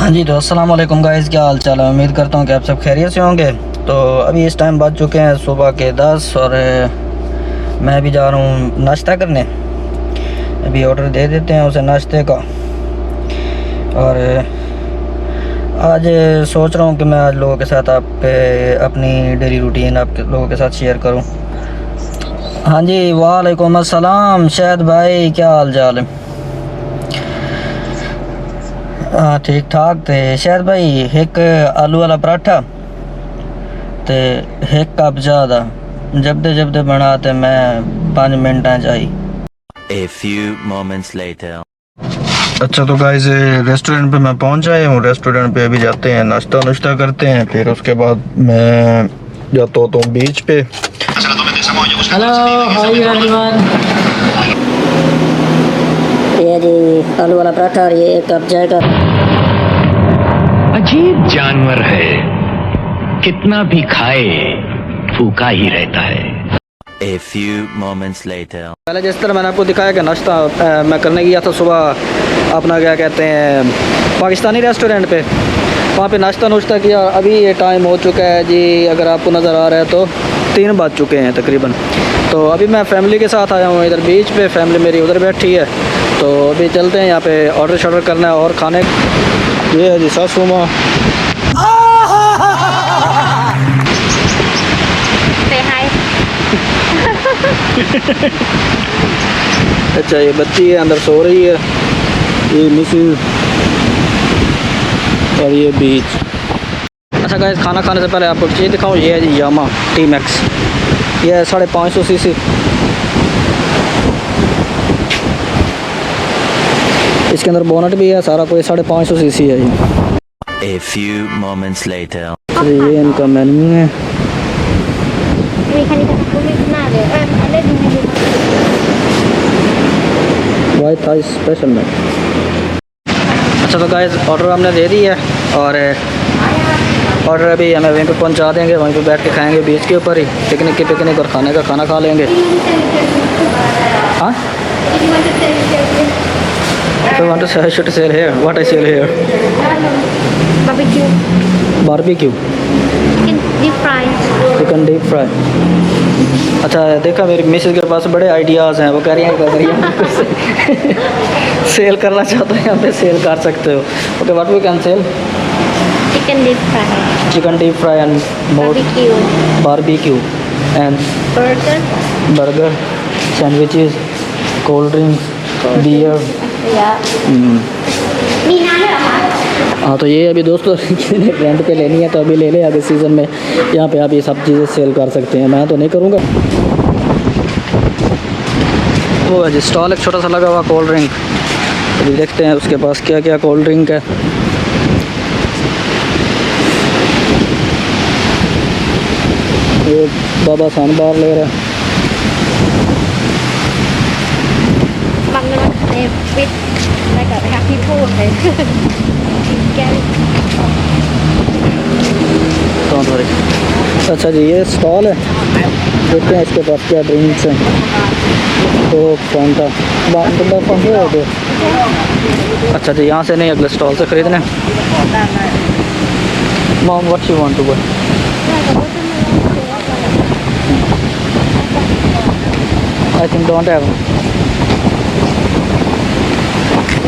हाँ जी, तो अस्सलाम वालेकुम गाइस, क्या हाल चाल है। उम्मीद करता हूँ कि आप सब खैरियत से होंगे। तो अभी इस टाइम बज चुके हैं सुबह के 10 और मैं भी जा रहा हूँ नाश्ता करने। अभी ऑर्डर दे देते हैं उसे नाश्ते का। और आज सोच रहा हूँ कि मैं आज लोगों के साथ अपनी डेली रूटीन आप लोगों के साथ शेयर करूँ। हाँ जी, वालेकुम अस्सलाम शायद भाई, क्या हाल चाल है। हाँ ठीक ठाक। थे शायद भाई एक आलू वाला पराठा ते एक कप ज़्यादा जबदे बनाते मैं 5 मिनट चाहिए। A few moments later. अच्छा तो गाइस, रेस्टोरेंट पे मैं पहुंच आया हूँ। रेस्टोरेंट पे अभी जाते हैं, नाश्ता नुश्ता करते हैं, फिर उसके बाद मैं जाता हूँ बीच पे। Hello, hi everyone. ये जी आलू वाला पराठा और ये एक कप चाय का। अजीब जानवर है, कितना भी खाए भूखा ही रहता है। A few moments later. पहले जिस तरह मैंने आपको दिखाया कि नाश्ता मैं करने गया था सुबह अपना क्या कहते हैं पाकिस्तानी रेस्टोरेंट पे। वहाँ पे नाश्ता नुश्ता किया। अभी ये टाइम हो चुका है जी, अगर आपको नज़र आ रहा है तो 3 बज चुके हैं तकरीबन। तो अभी मैं फ़ैमिली के साथ आया हूँ इधर बीच पे, फैमिली मेरी उधर बैठी है। तो अभी चलते हैं यहाँ पे ऑर्डर शॉर्डर करना है और खाने। ये है जी सासू माँ। अच्छा, ये बच्ची है अंदर सो रही है, ये मिसेस और ये बीच। अच्छा गाइस, खाना खाने से पहले आपको चीज़ दिखाऊं। ये है जी यामा टी मैक्स। ये है 550 सीसी। इसके अंदर बोनट भी है, सारा कोई 550 सीसी है ये। A few moments later. ये इनका मेन्यू है। वाइट थाई स्पेशल में। अच्छा तो गाइस, ऑर्डर हमने दे दी है और ऑर्डर अभी हमें वहीं पे पहुंचा देंगे। वहीं पे बैठ के खाएंगे बीच के ऊपर ही, पिकनिक और खाने का खाना खा लेंगे। हाँ, I want to should sell here. What I sell here? Barbecue. Barbecue. Chicken deep fry. Chicken deep fry. अच्छा, देखा मेरी मिसेज के पास बड़े आइडियाज़ हैं। वो कह रही हैं सेल करना चाहते हैं, यहाँ पे सेल कर सकते हो। Okay, what we can sell? Chicken deep fry. Chicken deep fry and more barbecue and burger, sandwiches, cold drinks, beer. हाँ, तो ये अभी दोस्तों रेंट पे लेनी है तो अभी ले ले। अभी सीज़न में यहाँ पे आप ये सब चीज़ें सेल कर सकते हैं, मैं तो नहीं करूँगा। वो है जी स्टॉल एक छोटा सा लगा हुआ कोल्ड ड्रिंक। अभी देखते हैं उसके पास क्या क्या कोल्ड ड्रिंक है। ये बाबा सांबार ले रहा है। अच्छा जी, ये स्टॉल है, देखते हैं इसके पास क्या ड्रिंक्स हैं। तो फांटा हो गया। अच्छा जी, यहाँ से नहीं, अगले स्टॉल से खरीदने। Mom, what you want to buy? I think don't have.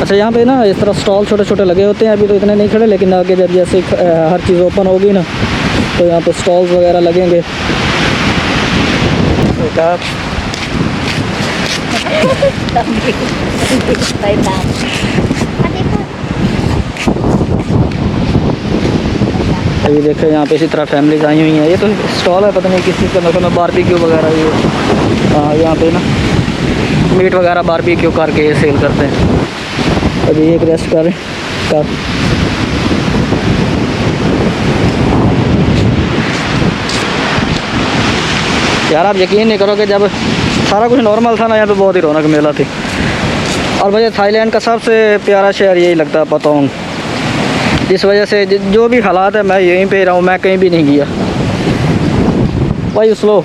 अच्छा, यहाँ पे ना इस तरह स्टॉल छोटे छोटे लगे होते हैं। अभी तो इतने नहीं खड़े, लेकिन आगे जब जैसे हर चीज़ ओपन होगी ना तो यहाँ पे स्टॉल्स वगैरह लगेंगे। अभी देखें यहाँ पे इसी तरह फैमिलीज आई हुई हैं। ये तो स्टॉल है, पता नहीं किस चीज़ का, मतलब बारबेक्यू वगैरह। ये हाँ, यहाँ पे ना मीट वगैरह बारबेक्यू करके ये सेल करते हैं। अभी एक रेस्ट कर यार, आप यकीन नहीं करोगे, जब सारा कुछ नॉर्मल था ना, यहाँ पे बहुत ही रौनक मेला थी। और मुझे थाईलैंड का सबसे प्यारा शहर यही लगता है, पतोंग। इस वजह से जो भी हालात है, मैं यहीं पे रहा हूँ, मैं कहीं भी नहीं गया। वाई स्लो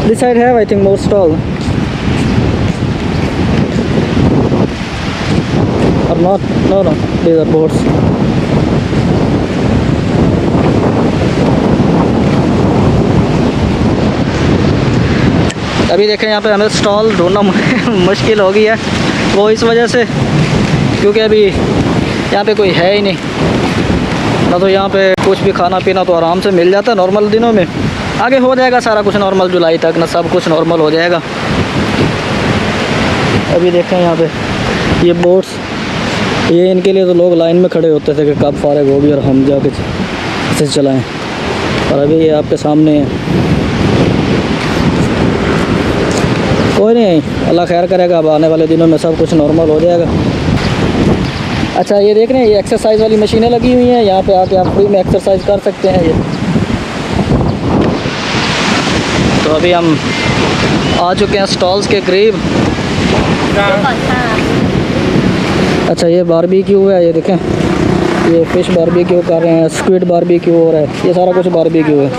दिस साइड है, I think more stall or not? No, these are boats. अभी देखें यहाँ पे हमें स्टॉल ढूंढना मुश्किल हो गई है, वो इस वजह से क्योंकि अभी यहाँ पे कोई है ही नहीं ना। तो यहाँ पे कुछ भी खाना पीना तो आराम से मिल जाता है नॉर्मल दिनों में। आगे हो जाएगा सारा कुछ नॉर्मल, जुलाई तक ना सब कुछ नॉर्मल हो जाएगा। अभी देखें यहाँ पे ये बोट्स, ये इनके लिए तो लोग लाइन में खड़े होते थे कि कब फारिग होगी और हम जाके इसे चलाएं। और अभी ये आपके सामने है। कोई नहीं, अल्लाह खैर करेगा, अब आने वाले दिनों में सब कुछ नॉर्मल हो जाएगा। अच्छा ये देख रहे हैं, ये एक्सरसाइज वाली मशीनें लगी हुई हैं, यहाँ पे आके आप फ्री में एक्सरसाइज कर सकते हैं। ये तो अभी हम आ चुके हैं स्टॉल्स के करीब। अच्छा ये बारबेक्यू है, ये देखें, ये फिश बारबेक्यू कर रहे हैं, स्क्विड बारबेक्यू हो रहा है, ये सारा कुछ बारबेक्यू है।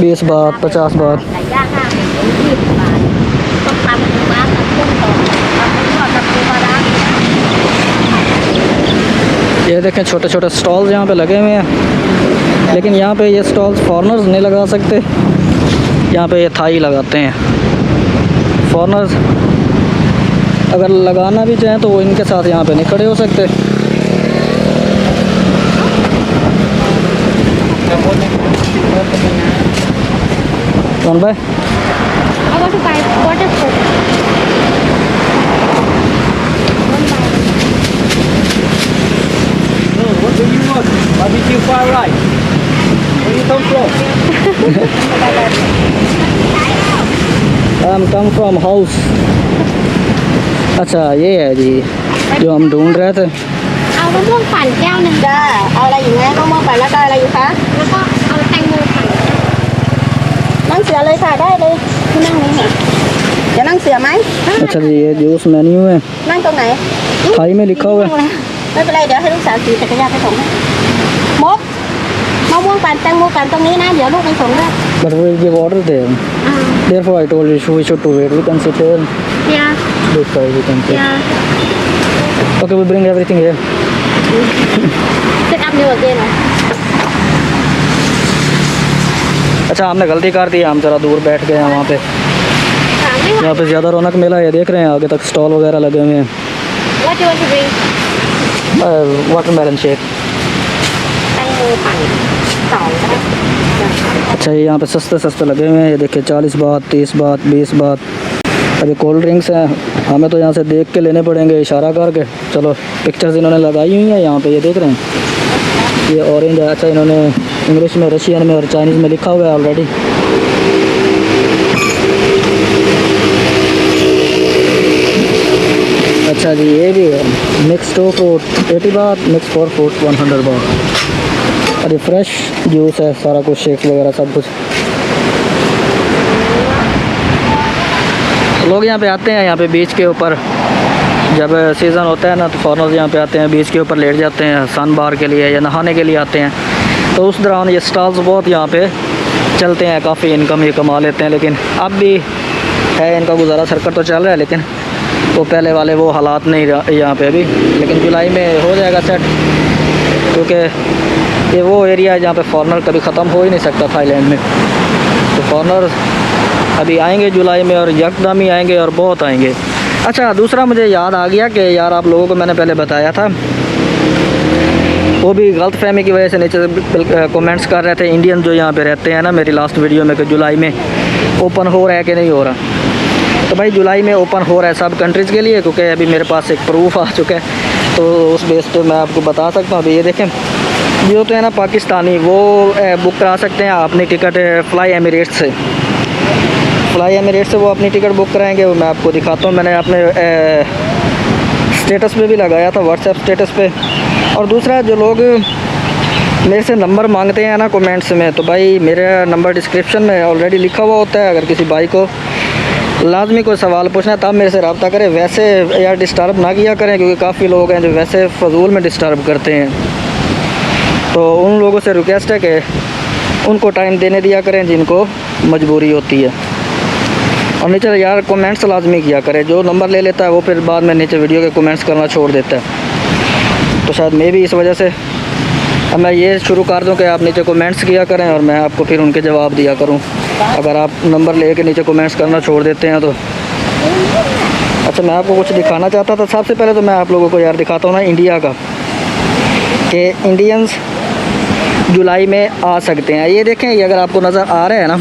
20 बात 50 बात। ये देखें छोटे छोटे स्टॉल्स यहाँ पे लगे हुए हैं, लेकिन यहाँ पे ये स्टॉल्स फॉरेनर्स नहीं लगा सकते, यहाँ पे ये थाई लगाते हैं। फॉरेनर्स अगर लगाना भी चाहें तो वो इनके साथ यहाँ पे नहीं खड़े हो सकते। कौन भाई? I'm come from house। अच्छा ये है जी जो हम ढूंढ रहे थे। เอามะม่วงปั่นแก้วหนึ่งจ้าเอาอะไรอยู่ไหมมะม่วงปั่นแล้วก็อะไรอยู่คะแล้วก็เอาแตงโมปั่นนั่งเสือเลยค่ะได้เลยที่นั่งนี้เนี่ยจะนั่งเสือไหม अच्छा जी ये जूस मेन्यू है, นั่งตรงไหน थाई में लिखा हुआ है। ไม่เป็นไรเดี๋ยวให้ลูกสาวขี่จักรยานไปส่งให้มกมะม่วงปั่นแตงโมปั่นตรงนี้นะเดี๋ยวลูกไปส่งด้วย But we give order there, therefore I told you we should to wait, we can sit here, เดี๋ยว this side we can sit. เดี๋ยว Okay, we bring everything here। set up new again अच्छा हमने गलती कर दी, हम ज़रा दूर बैठ गए हैं वहाँ पे, ถามไม่ไหว यहाँ पे ज़्यादा रौनक मेला है। देख रहे हैं आगे तक स्टॉल वगैरह लगे हुए हैं। What do you want to bring watermelon shake. แตงโมปั่นสองก็ได้ अच्छा ये यहाँ पे सस्ते सस्ते लगे हुए हैं, ये देखिए 40 बात 30 बात 20 बात। अभी कोल्ड ड्रिंक्स हैं, हमें तो यहाँ से देख के लेने पड़ेंगे इशारा करके। चलो पिक्चर्स इन्होंने लगाई हुई हैं यहाँ पे, ये देख रहे हैं, ये ऑरेंज है। अच्छा इन्होंने इंग्लिश में, रशियन में और चाइनीज़ में लिखा हुआ है ऑलरेडी। अच्छा जी ये भी है, मिक्स 2 फ्रूट 80 बात, मिक्स 4 फ्रूट 100 बात। और ये फ्रेश जूस है, सारा कुछ शेक्स वगैरह सब कुछ। लोग यहाँ पे आते हैं, यहाँ पे बीच के ऊपर जब सीज़न होता है ना तो फॉरेनर्स यहाँ पे आते हैं, बीच के ऊपर लेट जाते हैं सन बार के लिए या नहाने के लिए आते हैं। तो उस दौरान ये स्टॉल्स बहुत यहाँ पे चलते हैं, काफ़ी इनकम ये कमा लेते हैं। लेकिन अब भी है इनका गुजारा सरकट तो चल रहा है, लेकिन वो पहले वाले वो हालात नहीं यहाँ पे अभी। लेकिन जुलाई में हो जाएगा सेट, क्योंकि ये वो एरिया है जहाँ पे फॉरेनर कभी ख़त्म हो ही नहीं सकता थाईलैंड में। तो फॉरेनर अभी आएंगे जुलाई में और यकदम ही आएंगे और बहुत आएंगे। अच्छा दूसरा मुझे याद आ गया कि यार आप लोगों को मैंने पहले बताया था, वो भी गलत फहमी की वजह से नीचे कमेंट्स कर रहे थे इंडियन जो यहाँ पे रहते हैं ना, मेरी लास्ट वीडियो में कि जुलाई में ओपन हो रहा है कि नहीं हो रहा। तो भाई जुलाई में ओपन हो रहा है सब कंट्रीज़ के लिए, क्योंकि अभी मेरे पास एक प्रूफ आ चुका है, तो उस बेस पे मैं आपको बता सकता हूँ। अभी ये देखें जो होते हैं ना पाकिस्तानी, वो बुक करा सकते हैं अपनी टिकट फ्लाई एमिरेट्स से। फ्लाई एमिरेट्स से वो अपनी टिकट बुक कराएंगे, वो मैं आपको दिखाता हूँ। मैंने अपने स्टेटस पे भी लगाया था, व्हाट्सएप स्टेटस पे। और दूसरा जो लोग मेरे से नंबर मांगते हैं ना कमेंट्स में, तो भाई मेरा नंबर डिस्क्रिप्शन में ऑलरेडी लिखा हुआ होता है। अगर किसी भाई को लाजमी कोई सवाल पूछना है तब मेरे से रब्ता करें, वैसे यार डिस्टर्ब ना किया करें, क्योंकि काफ़ी लोग हैं जो वैसे फजूल में डिस्टर्ब करते हैं। तो उन लोगों से रिक्वेस्ट है कि उनको टाइम देने दिया करें जिनको मजबूरी होती है। और नीचे यार कमेंट्स लाजमी किया करें, जो नंबर ले लेता है वो फिर बाद में नीचे वीडियो के कमेंट्स करना छोड़ देता है। तो शायद मैं भी इस वजह से अब मैं ये शुरू कर दूं कि आप नीचे कमेंट्स किया करें और मैं आपको फिर उनके जवाब दिया करूं। अगर आप नंबर ले के नीचे कमेंट्स करना छोड़ देते हैं तो। अच्छा, मैं आपको कुछ दिखाना चाहता था। सबसे पहले तो मैं आप लोगों को यार दिखाता हूँ ना इंडिया का, कि इंडियंस जुलाई में आ सकते हैं। ये देखें, ये अगर आपको नज़र आ रहा है ना,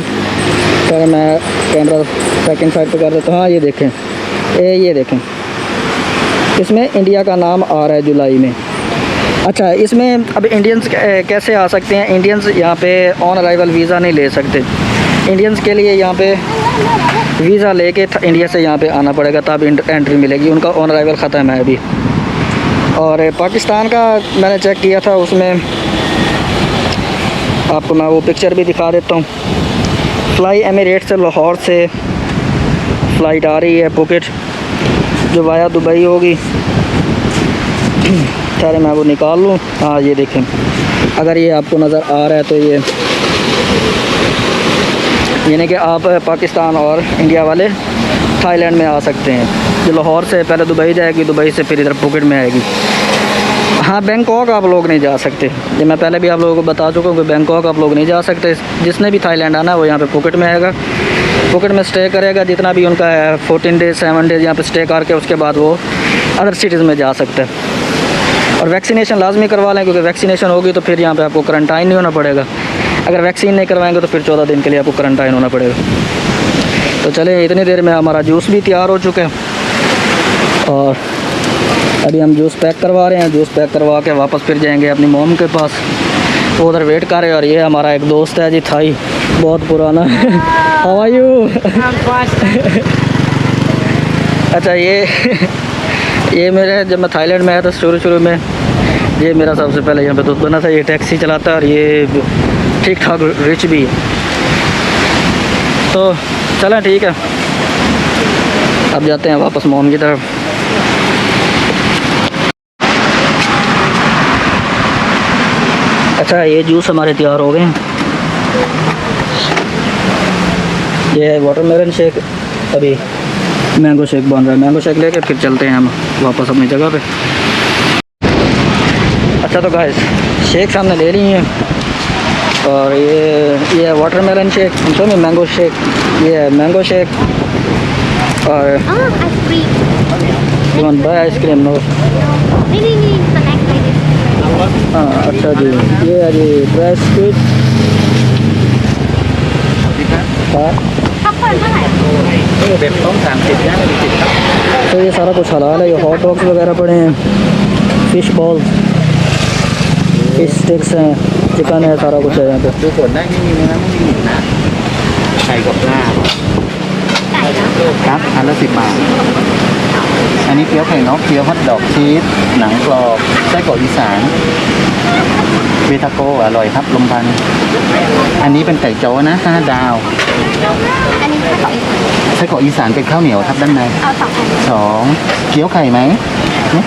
तो मैं कैमरा सेकंड साइड पे कर देता हूँ। हाँ, ये देखें, ये देखें, इसमें इंडिया का नाम आ रहा है जुलाई में। अच्छा, इसमें अब इंडियंस कैसे आ सकते हैं? इंडियंस यहाँ पे ऑन अराइवल वीज़ा नहीं ले सकते। इंडियंस के लिए यहाँ पे वीज़ा लेके इंडिया से यहाँ पे आना पड़ेगा, तब एंट्री मिलेगी। उनका ऑन अराइवल ख़त्म है अभी। और पाकिस्तान का मैंने चेक किया था, उसमें आपको मैं वो पिक्चर भी दिखा देता हूँ। फ्लाई एमिरेट से लाहौर से फ़्लाइट आ रही है पुकेट, जो वाया दुबई होगी। सारे मैं वो निकाल लूँ। हाँ, ये देखें, अगर ये आपको नज़र आ रहा है तो ये यानी कि आप पाकिस्तान और इंडिया वाले थाईलैंड में आ सकते हैं। जो लाहौर से पहले दुबई जाएगी, दुबई से फिर इधर पुकेट में आएगी। हाँ, बैंकॉक आप लोग नहीं जा सकते। ये मैं पहले भी आप लोगों को बता चुका हूँ कि बैंकॉक आप लोग नहीं जा सकते। जिसने भी थाईलैंड आना है वो यहाँ पे पुकेट में आएगा, पुकेट में स्टे करेगा। जितना भी उनका 14 डेज़ 7 डेज़ यहाँ पे स्टे करके उसके बाद वो अदर सिटीज़ में जा सकता है। और वैक्सीनेशन लाजमी करवा लें, क्योंकि वैक्सीनेशन होगी तो फिर यहाँ पे आपको क्वारंटाइन नहीं होना पड़ेगा। अगर वैक्सीन नहीं करवाएंगे तो फिर 14 दिन के लिए आपको क्वारंटाइन होना पड़ेगा। तो चलें, इतनी देर में हमारा जूस भी तैयार हो चुका है और अभी हम जूस पैक करवा रहे हैं। जूस पैक करवा के वापस फिर जाएंगे अपनी मोम के पास, वो उधर वेट कर रहे हैं। और ये हमारा एक दोस्त है जी, थाई, बहुत पुराना। How are you? अच्छा, ये मेरे जब मैं थाईलैंड में आया था शुरू में, ये मेरा सबसे पहले यहाँ पे दोस्त बना था। ये टैक्सी चलाता है और ये ठीक ठाक रिच भी है। तो चलें, ठीक है, अब जाते हैं वापस मोम की तरफ। अच्छा, ये जूस हमारे तैयार हो गए हैं। ये है वाटरमेलन शेक, अभी मैंगो शेक बन रहा है। मैंगो शेक लेके फिर चलते हैं हम वापस अपनी जगह पे। अच्छा, तो गाइस शेक हमने ले ली हैं और ये है वाटरमेलन शेक, शो में मैंगो शेक, ये है मैंगो शेक। और आइसक्रीम नो? हाँ, अच्छा जी, ये है जी ड्राई स्वीट। तो ये सारा कुछ हलाल है। ये हॉट डॉग्स वगैरह पड़े हैं, फिश बॉल्स, फिश स्टिक्स हैं, चिकन है, सारा कुछ है यहाँ पे।ครับอันละ10 บาท อันนี้เกี๊ยวไข่นกเกี๊ยวฮอทดอกชีสหนังกรอบไส้กรอกอีสานเวทาโกอร่อยครับลมพันธุ์อันนี้เป็นไก่โจ้นะ5 ดาว อันนี้ไส้กรอกอีสาน ไส้กรอกอีสานเป็นข้าวเหนียวครับด้านใน เอา2 อัน 2เกี๊ยวไข่ไหมเนี่ย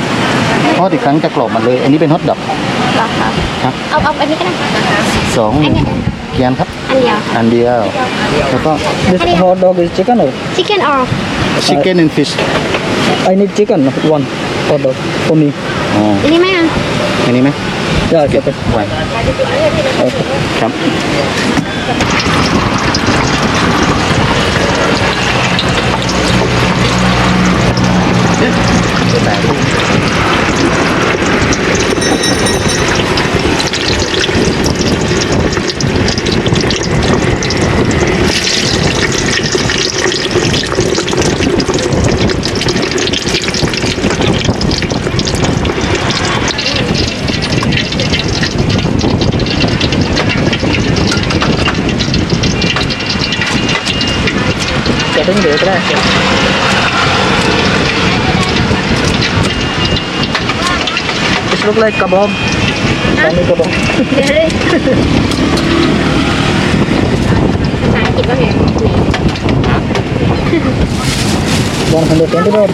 ทอดอีกครั้งจะกรอบหมดเลย อันนี้เป็นฮอทดอก เหรอคะ ครับ เอาอันนี้ก็ได้ค่ะ 2เกี๊ยวครับ อันเดียวค่ะ อันเดียวแล้วก็ This hot dog is chicken or? chicken or chicken and fish I need chicken, one hot dog for me. อ๋อ อันนี้ไหมอ่ะ อันนี้ไหม Yeah, okay. ไหวครับ Cutting देख रहा है। This look like kebab. Tiny kebab. เดี๋ยวเลยภาษาอังกฤษว่าไง 120 baht.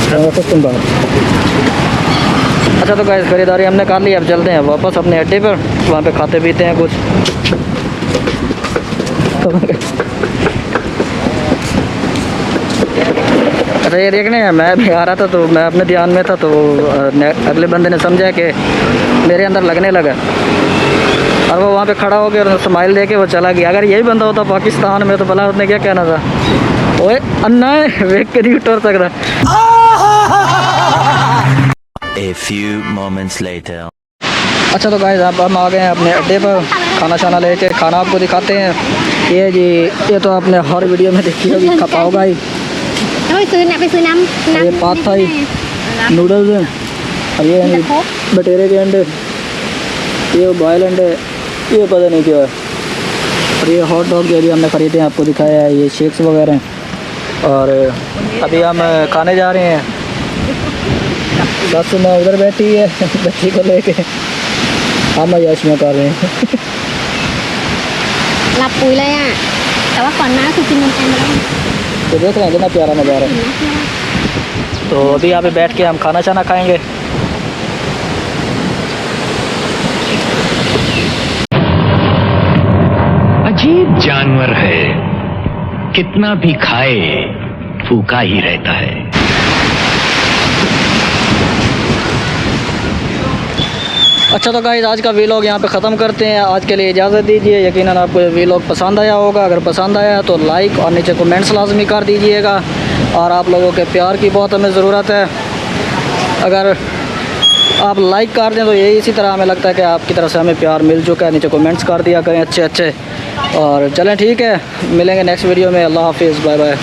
150 बात। अच्छा, तो गाइस खरीदारी हमने कर ली, अब चलते हैं वापस अपने अड्डे पर, वहाँ पे खाते पीते हैं कुछ। अच्छा ये देखने मैं भी आ रहा था तो मैं अपने ध्यान में था तो अगले बंदे ने समझा कि मेरे अंदर लगने लगा और वो वहाँ पे खड़ा हो गया और स्माइल दे के वो चला गया। अगर यही बंदा होता पाकिस्तान में तो भला उसने क्या कहना था, ओए अन्ना वेख के नहीं उतर सकता। A few moments later. अच्छा तो गाइस अब हम आ गए हैं अपने अड्डे पर, खाना शाना लेके खाना आपको दिखाते हैं। ये जी ये तो आपने हर वीडियो में देखी होगी, खपा होगा ही। ये पात थाई नूडल्स हैं और ये बटेरे के अंडे, ये बॉयल अंडे, ये पता नहीं क्या है, और ये हॉट डॉग जो भी हमने ख़रीदे हैं आपको दिखाया है, ये शेक्स वगैरह हैं। और अभी हम खाने जा रहे हैं। बस मैं उधर बैठी है बच्ची को लेके, हम अयाशियाँ कर रहे हैं। หลับปุ๋ยเลยอ่ะแต่ว่าก่อนหน้าคือกินนมแอนมาแล้ว तो देख रहे हैं कितना प्यारा नज़ारा है। तो अभी यहाँ पे बैठ के हम खाना शाना खाएंगे। अजीब जानवर है, कितना भी खाए भूखा ही रहता है। अच्छा तो गाइस आज का वीलॉग यहाँ पे ख़त्म करते हैं। आज के लिए इजाज़त दीजिए। यकीनन आपको ये वीलॉग पसंद आया होगा। अगर पसंद आया तो लाइक और नीचे कमेंट्स लाजमी कर दीजिएगा। और आप लोगों के प्यार की बहुत हमें ज़रूरत है। अगर आप लाइक कर दें तो यही इसी तरह हमें लगता है कि आपकी तरफ से हमें प्यार मिल चुका है। नीचे कमेंट्स कर दिया करें अच्छे अच्छे। और चलें ठीक है, मिलेंगे नेक्स्ट वीडियो में। अल्लाह हाफिज़, बाय बाय।